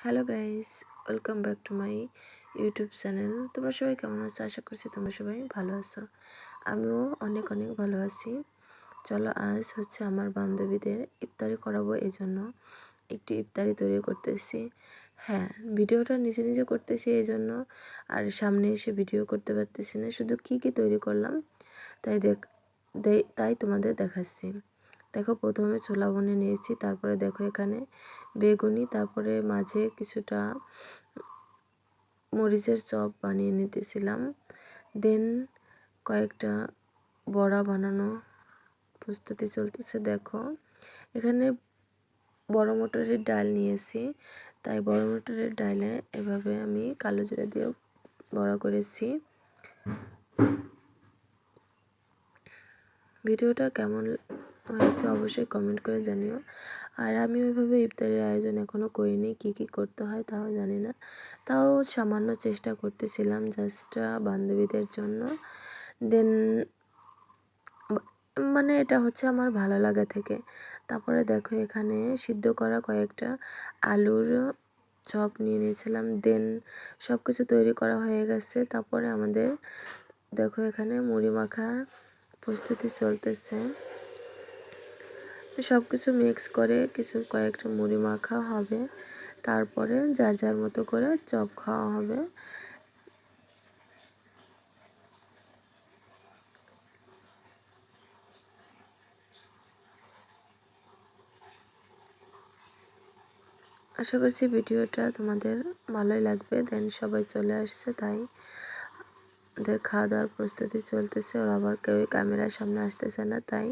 Hello guys, welcome back to my YouTube channel. তোমরা সবাই কেমন আছো? আশা করছি তোমরা সবাই ভালো আছো। আমিও অনেক অনেক ভালো আছি। চলো আজ হচ্ছে আমার বান্ধবীদের ইফতারি করাবো, এই জন্য একটু ইফতারি তৈরি করতেছি। হ্যাঁ, ভিডিওটা নিজে নিজে করতেছি এই জন্য, আর সামনে এসে ভিডিও করতে পারতেছি না। শুধু কি কি তৈরি করলাম তাই তোমাদের দেখাচ্ছি। দেখো, প্রথমে ছোলা বনে নিয়েছি, তারপরে দেখো এখানে বেগুনি, তারপরে মাঝে কিছুটা মরিচের চপ বানিয়ে নিতেছিলাম। দেন কয়েকটা বড়া বানানো প্রস্তুতি চলতেছে। দেখো এখানে বড় মটরের ডাল নিয়েছি, তাই বড় মটরের ডালে এভাবে আমি কালো জিরা দিয়ে বড়া করেছি। ভিডিওটা কেমন হয়েছে অবশ্যই কমেন্ট করে জানিও। আর আমি ওইভাবে ইফতারের আয়োজন এখনও করিনি, কি কি করতে হয় তাও জানি না, তাও সামান্য চেষ্টা করতেছিলাম জাস্ট বান্ধবীদের জন্য। দেন মানে এটা হচ্ছে আমার ভালো লাগা থেকে। তারপরে দেখো এখানে সিদ্ধ করা কয়েকটা আলুর চপ নিয়ে নিয়েছিলাম। দেন সব কিছু তৈরি করা হয়ে গেছে। তারপরে আমাদের দেখো এখানে মুড়ি মাখার প্রস্তুতি চলতেছে। সব কিছু মিক্স করে কয়েকটা মুড়ি মাখা হবে, তারপরে যার যার মতো করে চপ খাওয়া হবে। আশা করছি ভিডিওটা তোমাদের ভালোই লাগবে। দেন সবাই চলে আসছে, তাই ওদের খাওয়া দাওয়ার প্রস্তুতি চলতেছে। ওরা আবার কেউ ক্যামেরার সামনে আসতেছে না, তাই